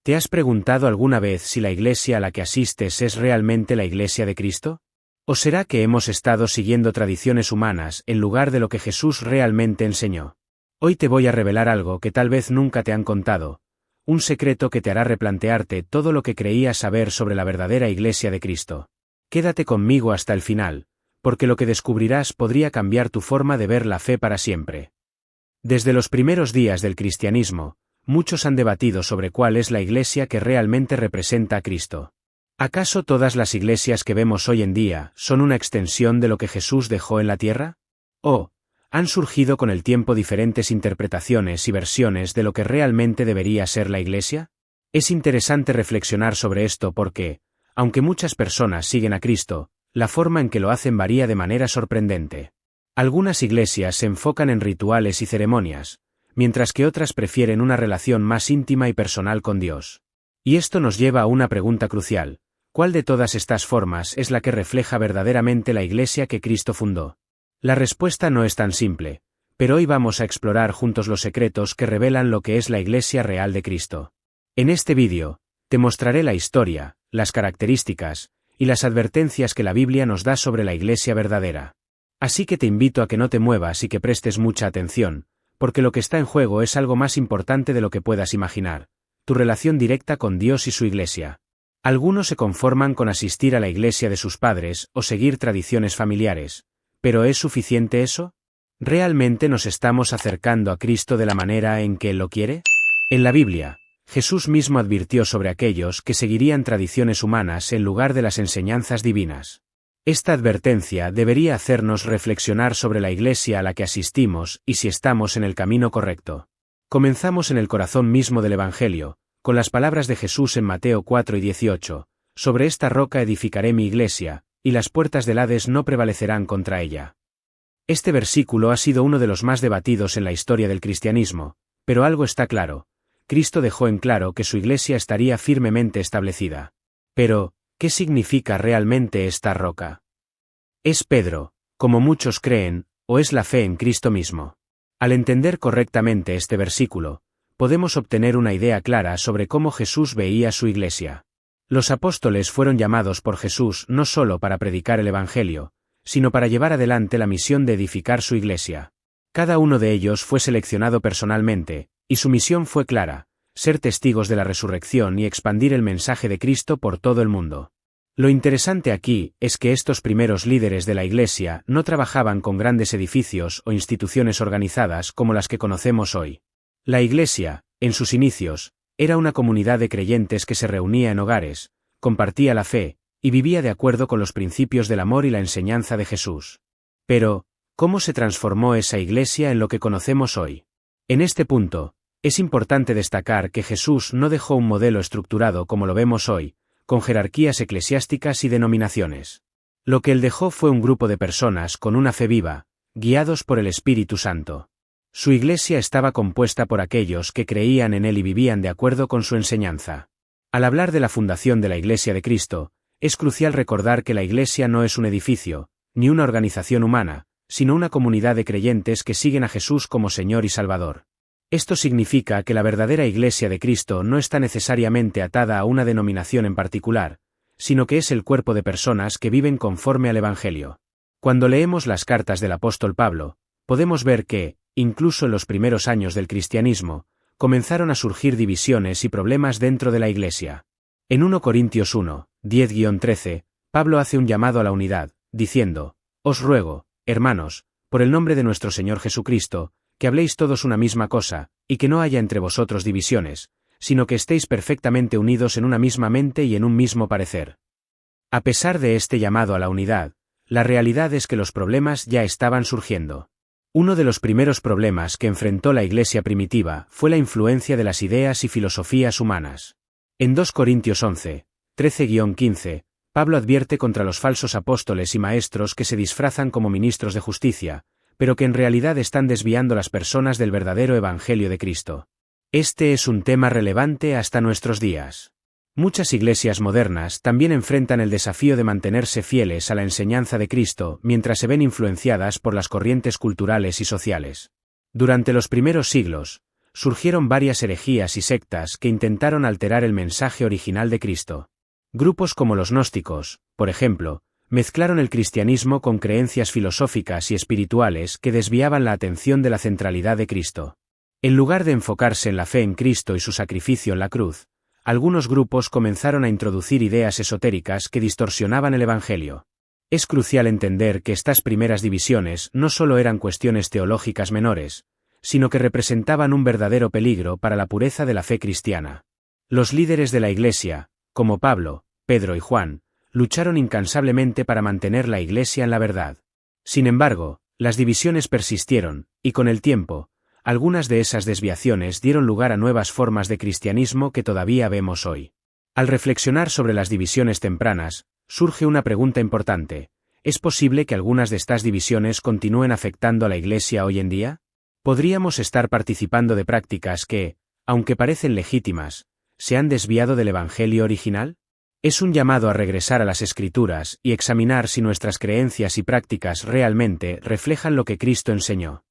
¿Te has preguntado alguna vez si la iglesia a la que asistes es realmente la iglesia de Cristo? ¿O será que hemos estado siguiendo tradiciones humanas en lugar de lo que Jesús realmente enseñó? Hoy te voy a revelar algo que tal vez nunca te han contado, un secreto que te hará replantearte todo lo que creías saber sobre la verdadera iglesia de Cristo. Quédate conmigo hasta el final, porque lo que descubrirás podría cambiar tu forma de ver la fe para siempre. Desde los primeros días del cristianismo, muchos han debatido sobre cuál es la iglesia que realmente representa a Cristo. ¿Acaso todas las iglesias que vemos hoy en día son una extensión de lo que Jesús dejó en la tierra? ¿O han surgido con el tiempo diferentes interpretaciones y versiones de lo que realmente debería ser la iglesia? Es interesante reflexionar sobre esto porque, aunque muchas personas siguen a Cristo, la forma en que lo hacen varía de manera sorprendente. Algunas iglesias se enfocan en rituales y ceremonias, mientras que otras prefieren una relación más íntima y personal con Dios. Y esto nos lleva a una pregunta crucial: ¿cuál de todas estas formas es la que refleja verdaderamente la iglesia que Cristo fundó? La respuesta no es tan simple, pero hoy vamos a explorar juntos los secretos que revelan lo que es la iglesia real de Cristo. En este vídeo, te mostraré la historia, las características y las advertencias que la Biblia nos da sobre la iglesia verdadera. Así que te invito a que no te muevas y que prestes mucha atención, porque lo que está en juego es algo más importante de lo que puedas imaginar: tu relación directa con Dios y su iglesia. Algunos se conforman con asistir a la iglesia de sus padres o seguir tradiciones familiares, ¿pero es suficiente eso? ¿Realmente nos estamos acercando a Cristo de la manera en que Él lo quiere? En la Biblia, Jesús mismo advirtió sobre aquellos que seguirían tradiciones humanas en lugar de las enseñanzas divinas. Esta advertencia debería hacernos reflexionar sobre la iglesia a la que asistimos y si estamos en el camino correcto. Comenzamos en el corazón mismo del Evangelio, con las palabras de Jesús en Mateo 4:18, «Sobre esta roca edificaré mi iglesia, y las puertas del Hades no prevalecerán contra ella». Este versículo ha sido uno de los más debatidos en la historia del cristianismo, pero algo está claro: Cristo dejó en claro que su iglesia estaría firmemente establecida. Pero, ¿qué significa realmente esta roca? ¿Es Pedro, como muchos creen, o es la fe en Cristo mismo? Al entender correctamente este versículo, podemos obtener una idea clara sobre cómo Jesús veía su iglesia. Los apóstoles fueron llamados por Jesús no solo para predicar el Evangelio, sino para llevar adelante la misión de edificar su iglesia. Cada uno de ellos fue seleccionado personalmente, y su misión fue clara: ser testigos de la resurrección y expandir el mensaje de Cristo por todo el mundo. Lo interesante aquí es que estos primeros líderes de la iglesia no trabajaban con grandes edificios o instituciones organizadas como las que conocemos hoy. La iglesia, en sus inicios, era una comunidad de creyentes que se reunía en hogares, compartía la fe, y vivía de acuerdo con los principios del amor y la enseñanza de Jesús. Pero, ¿cómo se transformó esa iglesia en lo que conocemos hoy? En este punto, es importante destacar que Jesús no dejó un modelo estructurado como lo vemos hoy, con jerarquías eclesiásticas y denominaciones. Lo que Él dejó fue un grupo de personas con una fe viva, guiados por el Espíritu Santo. Su iglesia estaba compuesta por aquellos que creían en Él y vivían de acuerdo con su enseñanza. Al hablar de la fundación de la Iglesia de Cristo, es crucial recordar que la iglesia no es un edificio, ni una organización humana, sino una comunidad de creyentes que siguen a Jesús como Señor y Salvador. Esto significa que la verdadera iglesia de Cristo no está necesariamente atada a una denominación en particular, sino que es el cuerpo de personas que viven conforme al Evangelio. Cuando leemos las cartas del apóstol Pablo, podemos ver que, incluso en los primeros años del cristianismo, comenzaron a surgir divisiones y problemas dentro de la iglesia. En 1 Corintios 1, 10-13, Pablo hace un llamado a la unidad, diciendo: «Os ruego, hermanos, por el nombre de nuestro Señor Jesucristo, que habléis todos una misma cosa, y que no haya entre vosotros divisiones, sino que estéis perfectamente unidos en una misma mente y en un mismo parecer». A pesar de este llamado a la unidad, la realidad es que los problemas ya estaban surgiendo. Uno de los primeros problemas que enfrentó la iglesia primitiva fue la influencia de las ideas y filosofías humanas. En 2 Corintios 11, 13-15, Pablo advierte contra los falsos apóstoles y maestros que se disfrazan como ministros de justicia, pero que en realidad están desviando a las personas del verdadero Evangelio de Cristo. Este es un tema relevante hasta nuestros días. Muchas iglesias modernas también enfrentan el desafío de mantenerse fieles a la enseñanza de Cristo mientras se ven influenciadas por las corrientes culturales y sociales. Durante los primeros siglos, surgieron varias herejías y sectas que intentaron alterar el mensaje original de Cristo. Grupos como los gnósticos, por ejemplo, mezclaron el cristianismo con creencias filosóficas y espirituales que desviaban la atención de la centralidad de Cristo. En lugar de enfocarse en la fe en Cristo y su sacrificio en la cruz, algunos grupos comenzaron a introducir ideas esotéricas que distorsionaban el Evangelio. Es crucial entender que estas primeras divisiones no solo eran cuestiones teológicas menores, sino que representaban un verdadero peligro para la pureza de la fe cristiana. Los líderes de la Iglesia, como Pablo, Pedro y Juan, lucharon incansablemente para mantener la Iglesia en la verdad. Sin embargo, las divisiones persistieron, y con el tiempo, algunas de esas desviaciones dieron lugar a nuevas formas de cristianismo que todavía vemos hoy. Al reflexionar sobre las divisiones tempranas, surge una pregunta importante: ¿es posible que algunas de estas divisiones continúen afectando a la Iglesia hoy en día? ¿Podríamos estar participando de prácticas que, aunque parecen legítimas, se han desviado del Evangelio original? Es un llamado a regresar a las Escrituras y examinar si nuestras creencias y prácticas realmente reflejan lo que Cristo enseñó.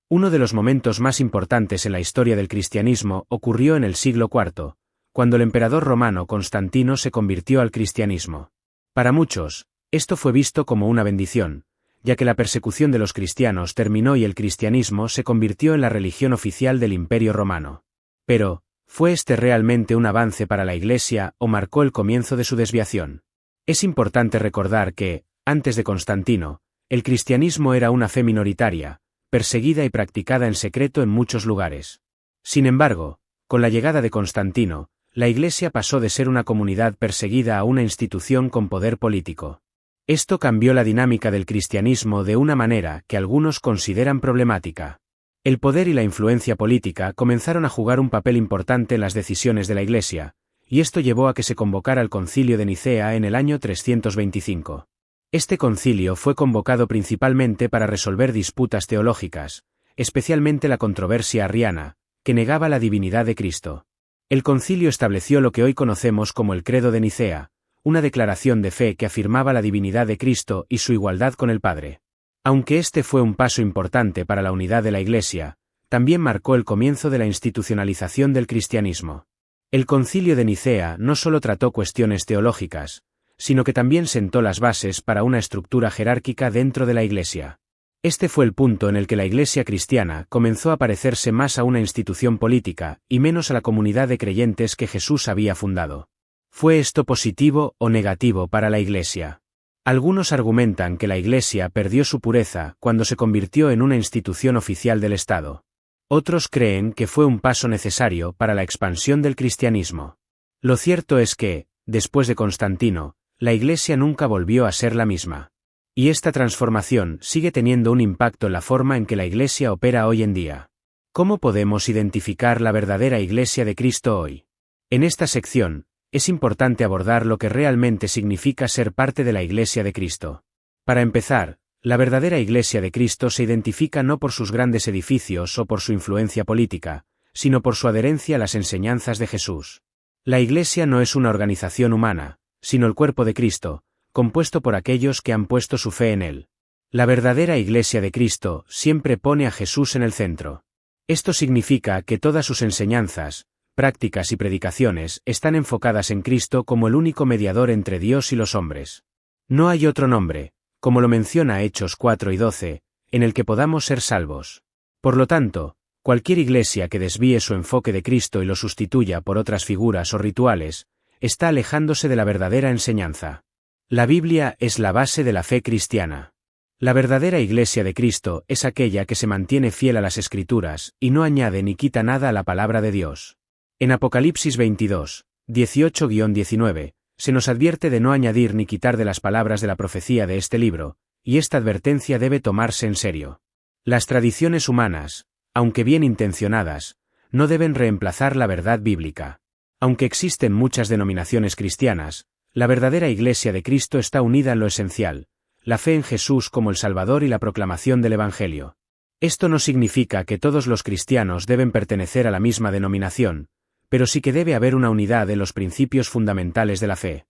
Uno de los momentos más importantes en la historia del cristianismo ocurrió en el siglo IV, cuando el emperador romano Constantino se convirtió al cristianismo. Para muchos, esto fue visto como una bendición, ya que la persecución de los cristianos terminó y el cristianismo se convirtió en la religión oficial del Imperio Romano. Pero, ¿fue este realmente un avance para la Iglesia o marcó el comienzo de su desviación? Es importante recordar que, antes de Constantino, el cristianismo era una fe minoritaria, perseguida y practicada en secreto en muchos lugares. Sin embargo, con la llegada de Constantino, la Iglesia pasó de ser una comunidad perseguida a una institución con poder político. Esto cambió la dinámica del cristianismo de una manera que algunos consideran problemática. El poder y la influencia política comenzaron a jugar un papel importante en las decisiones de la Iglesia, y esto llevó a que se convocara el Concilio de Nicea en el año 325. Este concilio fue convocado principalmente para resolver disputas teológicas, especialmente la controversia arriana, que negaba la divinidad de Cristo. El concilio estableció lo que hoy conocemos como el Credo de Nicea, una declaración de fe que afirmaba la divinidad de Cristo y su igualdad con el Padre. Aunque este fue un paso importante para la unidad de la Iglesia, también marcó el comienzo de la institucionalización del cristianismo. El Concilio de Nicea no solo trató cuestiones teológicas, sino que también sentó las bases para una estructura jerárquica dentro de la Iglesia. Este fue el punto en el que la Iglesia cristiana comenzó a parecerse más a una institución política y menos a la comunidad de creyentes que Jesús había fundado. ¿Fue esto positivo o negativo para la Iglesia? Algunos argumentan que la Iglesia perdió su pureza cuando se convirtió en una institución oficial del Estado. Otros creen que fue un paso necesario para la expansión del cristianismo. Lo cierto es que, después de Constantino, la Iglesia nunca volvió a ser la misma. Y esta transformación sigue teniendo un impacto en la forma en que la Iglesia opera hoy en día. ¿Cómo podemos identificar la verdadera Iglesia de Cristo hoy? En esta sección, es importante abordar lo que realmente significa ser parte de la Iglesia de Cristo. Para empezar, la verdadera Iglesia de Cristo se identifica no por sus grandes edificios o por su influencia política, sino por su adherencia a las enseñanzas de Jesús. La Iglesia no es una organización humana, sino el cuerpo de Cristo, compuesto por aquellos que han puesto su fe en Él. La verdadera Iglesia de Cristo siempre pone a Jesús en el centro. Esto significa que todas sus enseñanzas, prácticas y predicaciones están enfocadas en Cristo como el único mediador entre Dios y los hombres. No hay otro nombre, como lo menciona Hechos 4 y 12, en el que podamos ser salvos. Por lo tanto, cualquier iglesia que desvíe su enfoque de Cristo y lo sustituya por otras figuras o rituales, está alejándose de la verdadera enseñanza. La Biblia es la base de la fe cristiana. La verdadera Iglesia de Cristo es aquella que se mantiene fiel a las Escrituras y no añade ni quita nada a la palabra de Dios. En Apocalipsis 22, 18-19, se nos advierte de no añadir ni quitar de las palabras de la profecía de este libro, y esta advertencia debe tomarse en serio. Las tradiciones humanas, aunque bien intencionadas, no deben reemplazar la verdad bíblica. Aunque existen muchas denominaciones cristianas, la verdadera Iglesia de Cristo está unida en lo esencial, la fe en Jesús como el Salvador y la proclamación del Evangelio. Esto no significa que todos los cristianos deben pertenecer a la misma denominación, pero sí que debe haber una unidad en los principios fundamentales de la fe.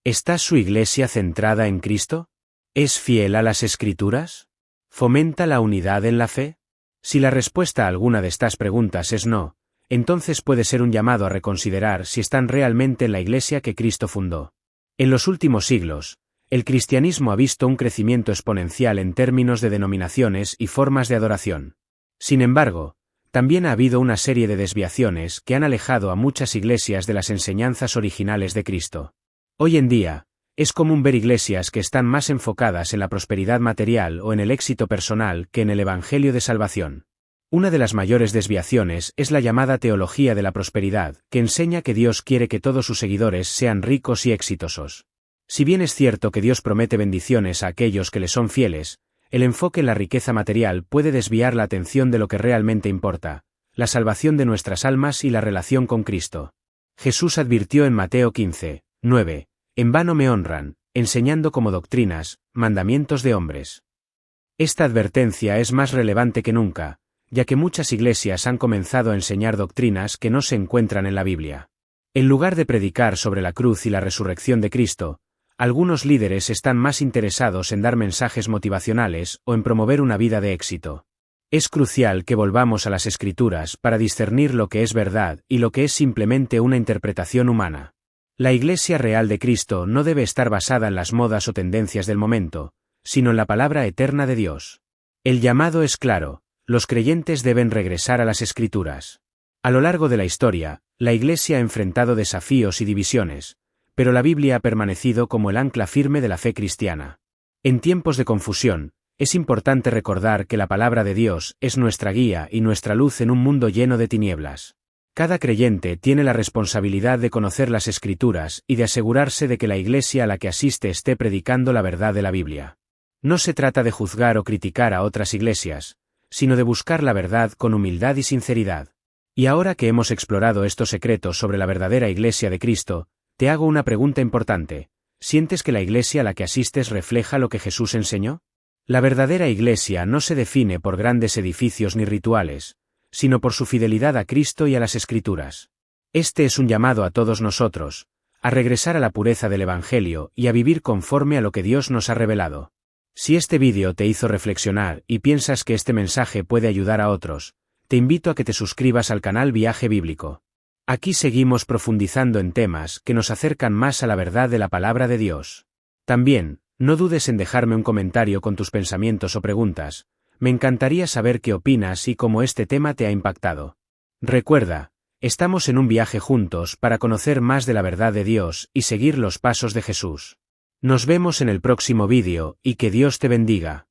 ¿Está su Iglesia centrada en Cristo? ¿Es fiel a las Escrituras? ¿Fomenta la unidad en la fe? Si la respuesta a alguna de estas preguntas es no, entonces puede ser un llamado a reconsiderar si están realmente en la Iglesia que Cristo fundó. En los últimos siglos, el cristianismo ha visto un crecimiento exponencial en términos de denominaciones y formas de adoración. Sin embargo, también ha habido una serie de desviaciones que han alejado a muchas iglesias de las enseñanzas originales de Cristo. Hoy en día, es común ver iglesias que están más enfocadas en la prosperidad material o en el éxito personal que en el Evangelio de salvación. Una de las mayores desviaciones es la llamada teología de la prosperidad, que enseña que Dios quiere que todos sus seguidores sean ricos y exitosos. Si bien es cierto que Dios promete bendiciones a aquellos que le son fieles, el enfoque en la riqueza material puede desviar la atención de lo que realmente importa, la salvación de nuestras almas y la relación con Cristo. Jesús advirtió en Mateo 15, 9, en vano me honran, enseñando como doctrinas, mandamientos de hombres. Esta advertencia es más relevante que nunca, ya que muchas iglesias han comenzado a enseñar doctrinas que no se encuentran en la Biblia. En lugar de predicar sobre la cruz y la resurrección de Cristo, algunos líderes están más interesados en dar mensajes motivacionales o en promover una vida de éxito. Es crucial que volvamos a las Escrituras para discernir lo que es verdad y lo que es simplemente una interpretación humana. La Iglesia real de Cristo no debe estar basada en las modas o tendencias del momento, sino en la palabra eterna de Dios. El llamado es claro: los creyentes deben regresar a las Escrituras. A lo largo de la historia, la Iglesia ha enfrentado desafíos y divisiones, pero la Biblia ha permanecido como el ancla firme de la fe cristiana. En tiempos de confusión, es importante recordar que la palabra de Dios es nuestra guía y nuestra luz en un mundo lleno de tinieblas. Cada creyente tiene la responsabilidad de conocer las Escrituras y de asegurarse de que la Iglesia a la que asiste esté predicando la verdad de la Biblia. No se trata de juzgar o criticar a otras iglesias, sino de buscar la verdad con humildad y sinceridad. Y ahora que hemos explorado estos secretos sobre la verdadera Iglesia de Cristo, te hago una pregunta importante: ¿sientes que la Iglesia a la que asistes refleja lo que Jesús enseñó? La verdadera Iglesia no se define por grandes edificios ni rituales, sino por su fidelidad a Cristo y a las Escrituras. Este es un llamado a todos nosotros, a regresar a la pureza del Evangelio y a vivir conforme a lo que Dios nos ha revelado. Si este vídeo te hizo reflexionar y piensas que este mensaje puede ayudar a otros, te invito a que te suscribas al canal Viaje Bíblico. Aquí seguimos profundizando en temas que nos acercan más a la verdad de la palabra de Dios. También, no dudes en dejarme un comentario con tus pensamientos o preguntas. Me encantaría saber qué opinas y cómo este tema te ha impactado. Recuerda, estamos en un viaje juntos para conocer más de la verdad de Dios y seguir los pasos de Jesús. Nos vemos en el próximo vídeo y que Dios te bendiga.